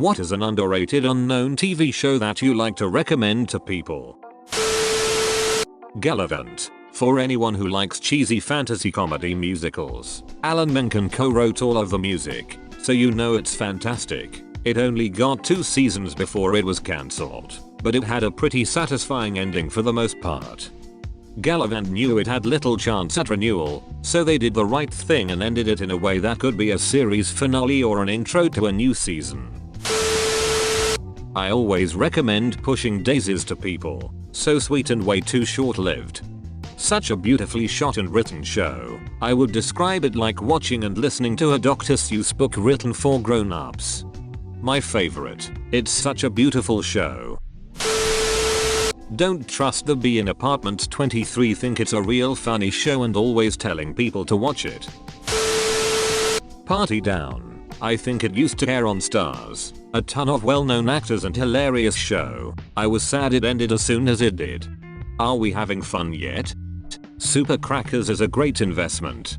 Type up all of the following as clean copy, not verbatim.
What is an underrated unknown TV show that you like to recommend to people? Gallivant. For anyone who likes cheesy fantasy comedy musicals. Alan Menken co-wrote all of the music, so you know it's fantastic. It only got 2 seasons before it was cancelled, but it had a pretty satisfying ending for the most part. Gallivant knew it had little chance at renewal, so they did the right thing and ended it in a way that could be a series finale or an intro to a new season. I always recommend Pushing Daisies to people. So sweet and way too short-lived. Such a beautifully shot and written show. I would describe it like watching and listening to a Dr. Seuss book written for grown-ups. My favorite. It's such a beautiful show. Don't trust the bee in apartment 23. Think it's a real funny show and always telling people to watch it. Party Down. I think it used to air on Stars. A ton of well-known actors and hilarious show. I was sad it ended as soon as it did. Are we having fun yet? Super Crackers is a great investment.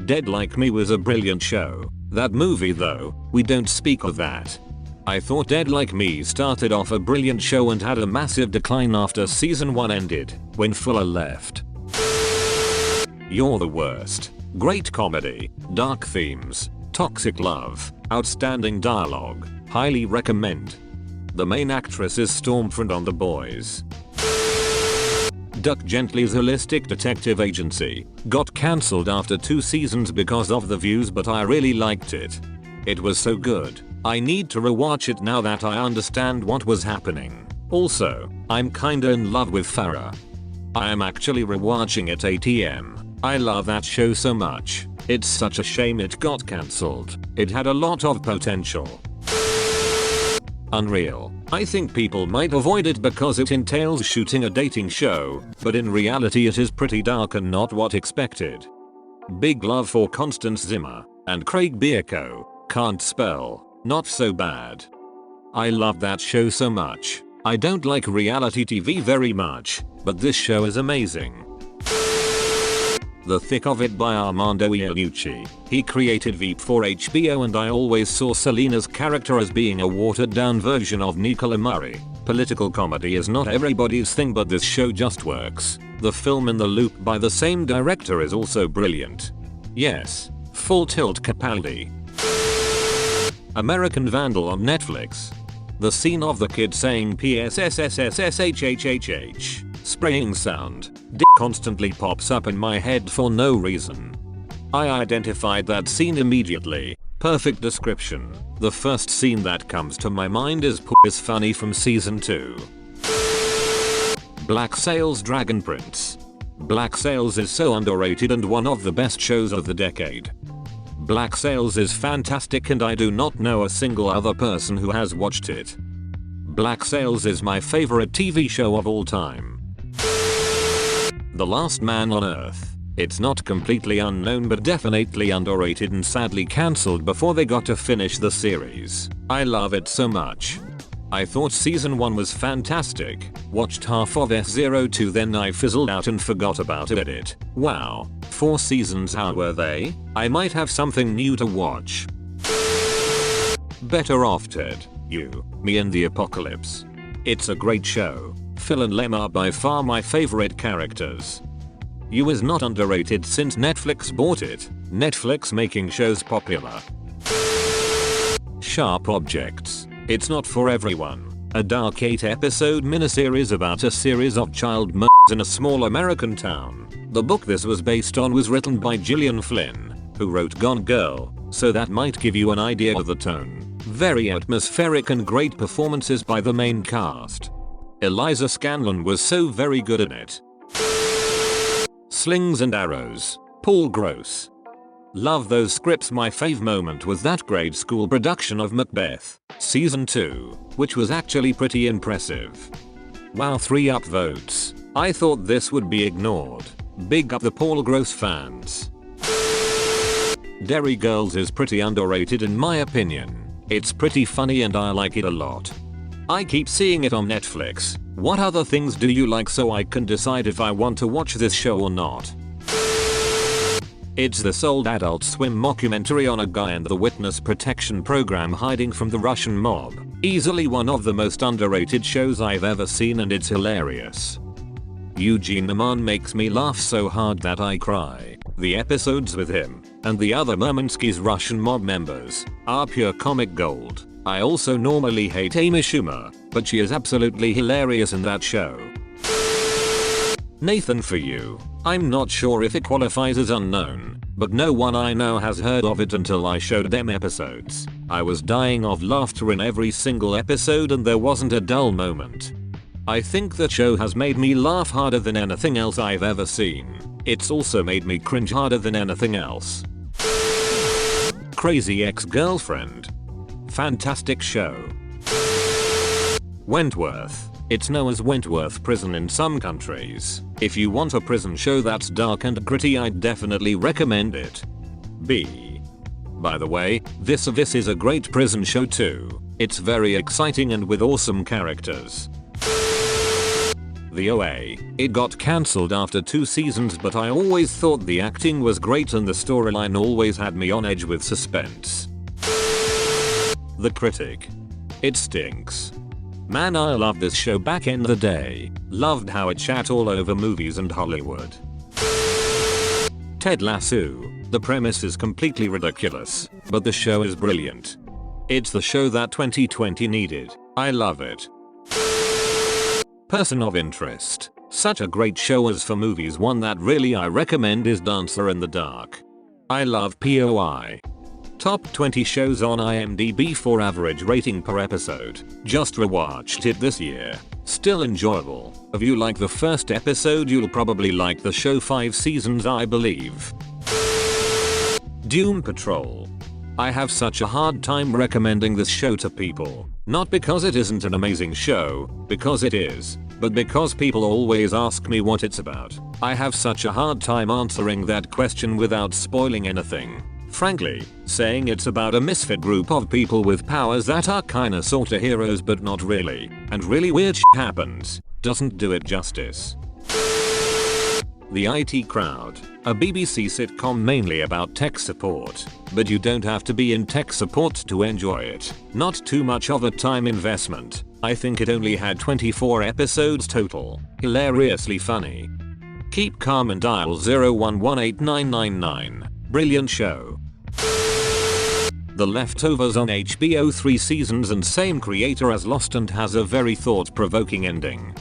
Dead Like Me was a brilliant show. That movie though, we don't speak of that. I thought Dead Like Me started off a brilliant show and had a massive decline after season 1 ended, when Fuller left. You're the Worst. Great comedy, dark themes, toxic love, outstanding dialogue, highly recommend. The main actress is Stormfront on The Boys. Duck Gently's holistic detective agency got cancelled after 2 seasons because of the views, but I really liked it. It was so good. I need to rewatch it now that I understand what was happening. Also, I'm kinda in love with Farah. I am actually rewatching it ATM. I love that show so much. It's such a shame it got cancelled. It had a lot of potential. Unreal. I think people might avoid it because it entails shooting a dating show, but in reality it is pretty dark and not what expected. Big love for Constance Zimmer and Craig Bierko. Can't spell. Not so bad. I love that show so much. I don't like reality TV very much, but this show is amazing. The Thick of It by Armando Iannucci. He created Veep for HBO and I always saw Selena's character as being a watered down version of Nicola Murray. Political comedy is not everybody's thing, but this show just works. The film In the Loop by the same director is also brilliant. Yes, Full Tilt Capaldi. American Vandal on Netflix. The scene of the kid saying PSSSSSHHHH spraying sound constantly pops up in my head for no reason. I identified that scene immediately. Perfect description. The first scene that comes to my mind is is funny from season 2. Black Sails Dragon Prince. Black Sails is so underrated and one of the best shows of the decade. Black Sails is fantastic and I do not know a single other person who has watched it. Black Sails is my favorite TV show of all time. The Last Man on Earth. It's not completely unknown but definitely underrated and sadly cancelled before they got to finish the series. I love it so much. I thought season 1 was fantastic, watched half of S02 then I fizzled out and forgot about it. Wow, 4 seasons, how were they? I might have something new to watch. Better Off Ted, You, Me and the Apocalypse. It's a great show. Phil and Lem are by far my favorite characters. You is not underrated since Netflix bought it. Netflix making shows popular. Sharp Objects. It's not for everyone. A dark 8-episode miniseries about a series of child murders in a small American town. The book this was based on was written by Gillian Flynn, who wrote Gone Girl, so that might give you an idea of the tone. Very atmospheric and great performances by the main cast. Eliza Scanlon was so very good in it. Slings and Arrows. Paul Gross. Love those scripts. My fave moment was that grade school production of Macbeth, season 2, which was actually pretty impressive. Wow, 3 upvotes. I thought this would be ignored. Big up the Paul Gross fans. Derry Girls is pretty underrated in my opinion. It's pretty funny and I like it a lot. I keep seeing it on Netflix. What other things do you like so I can decide if I want to watch this show or not? It's this old Adult Swim mockumentary on a guy and the witness protection program hiding from the Russian mob. Easily one of the most underrated shows I've ever seen, and it's hilarious. Eugene Naman makes me laugh so hard that I cry. The episodes with him and the other Murmansky's Russian mob members are pure comic gold. I also normally hate Amy Schumer, but she is absolutely hilarious in that show. Nathan For You. I'm not sure if it qualifies as unknown, but no one I know has heard of it until I showed them episodes. I was dying of laughter in every single episode and there wasn't a dull moment. I think the show has made me laugh harder than anything else I've ever seen. It's also made me cringe harder than anything else. Crazy Ex-Girlfriend. Fantastic show. Wentworth. It's known as Wentworth Prison in some countries. If you want a prison show that's dark and gritty, I'd definitely recommend it. B. By the way, this is a great prison show too. It's very exciting and with awesome characters. The OA. It got cancelled after 2 seasons, but I always thought the acting was great and the storyline always had me on edge with suspense. The Critic. It stinks. Man, I loved this show back in the day. Loved how it shat all over movies and Hollywood. Ted Lasso. The premise is completely ridiculous, but the show is brilliant. It's the show that 2020 needed. I love it. Person of Interest. Such a great show as for movies. One that really I recommend is Dancer in the Dark. I love POI. Top 20 shows on IMDb for average rating per episode. Just rewatched it this year. Still enjoyable. If you like the first episode, you'll probably like the show. 5 seasons, I believe. Doom Patrol. I have such a hard time recommending this show to people. Not because it isn't an amazing show, because it is, but because people always ask me what it's about. I have such a hard time answering that question without spoiling anything. Frankly, saying it's about a misfit group of people with powers that are kinda sorta heroes but not really, and really weird shit happens, doesn't do it justice. The IT Crowd. A BBC sitcom mainly about tech support, but you don't have to be in tech support to enjoy it. Not too much of a time investment. I think it only had 24 episodes total. Hilariously funny. Keep Calm and dial 01189999. Brilliant show. The Leftovers on HBO. 3 seasons and same creator as Lost, and has a very thought-provoking ending.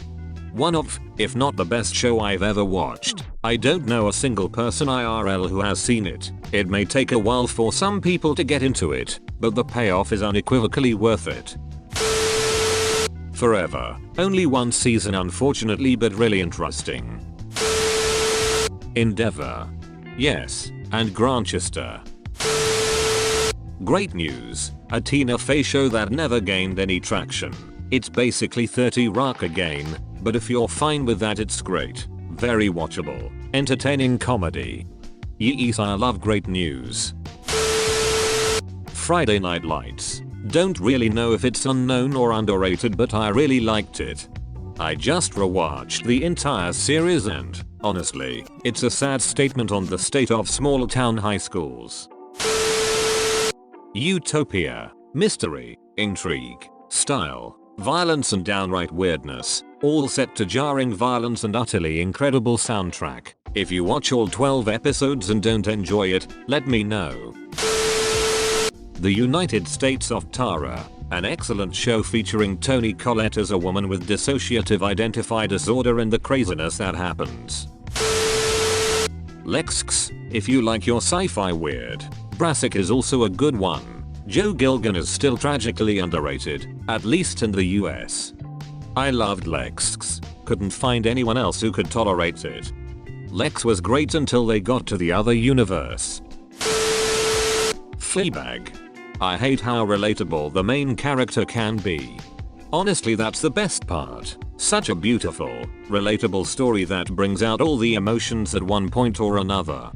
One of, if not the best show I've ever watched. I don't know a single person IRL who has seen it. It may take a while for some people to get into it, but the payoff is unequivocally worth it. Forever. Only 1 season unfortunately, but really interesting. Endeavour. Yes, and Grantchester. Great News. A Tina Fey show that never gained any traction. It's basically 30 Rock again, but if you're fine with that, it's great. Very watchable. Entertaining comedy. Yes, I love Great News. Friday Night Lights. Don't really know if it's unknown or underrated, but I really liked it. I just rewatched the entire series and, honestly, it's a sad statement on the state of small town high schools. Utopia. Mystery, intrigue, style, violence and downright weirdness, all set to jarring violence and utterly incredible soundtrack. If you watch all 12 episodes and don't enjoy it, let me know. The United States of Tara. An excellent show featuring Toni Collette as a woman with dissociative identity disorder and the craziness that happens. Lexx. If you like your sci-fi weird. Brassic is also a good one. Joe Gilgan is still tragically underrated, at least in the US. I loved Lexx. Couldn't find anyone else who could tolerate it. Lex was great until they got to the other universe. Fleabag. I hate how relatable the main character can be. Honestly, that's the best part. Such a beautiful, relatable story that brings out all the emotions at one point or another.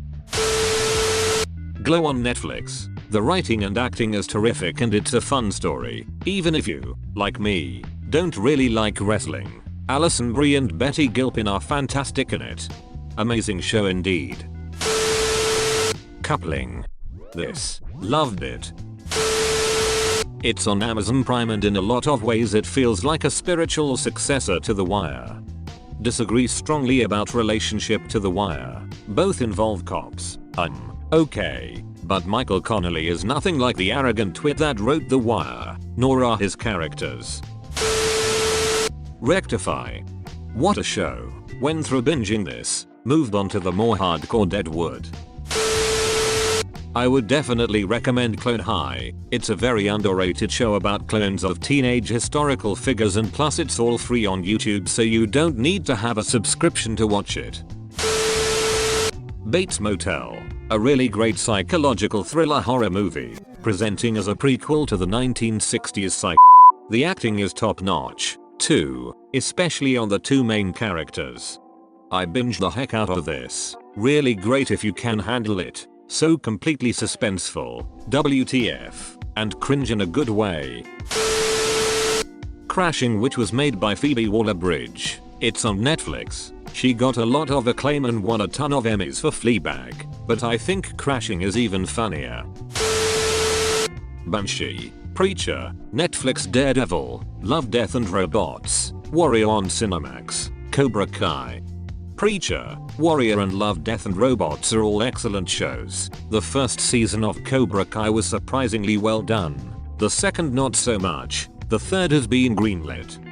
Glow on Netflix. The writing and acting is terrific and it's a fun story, even if you, like me, don't really like wrestling. Alison Brie and Betty Gilpin are fantastic in it. Amazing show indeed. coupling. This. Loved it. It's on Amazon Prime and in a lot of ways it feels like a spiritual successor to The Wire. Disagree strongly about relationship to The Wire. Both involve cops. Okay. But Michael Connelly is nothing like the arrogant twit that wrote The Wire, nor are his characters. Rectify. What a show. Went through binging this, moved on to the more hardcore Deadwood. I would definitely recommend Clone High. It's a very underrated show about clones of teenage historical figures, and plus it's all free on YouTube, so you don't need to have a subscription to watch it. Bates Motel. A really great psychological thriller horror movie, presenting as a prequel to the 1960s Psych. The acting is top notch, too, especially on the two main characters. I binged the heck out of this. Really great if you can handle it. So completely suspenseful, WTF, and cringe in a good way. Crashing, which was made by Phoebe Waller-Bridge. It's on Netflix. She got a lot of acclaim and won a ton of Emmys for Fleabag, but I think Crashing is even funnier. Banshee. Preacher. Netflix. Daredevil. Love, Death and Robots. Warrior on Cinemax. Cobra Kai. Preacher, Warrior and Love, Death and Robots are all excellent shows. The first season of Cobra Kai was surprisingly well done. The second not so much. The third has been greenlit.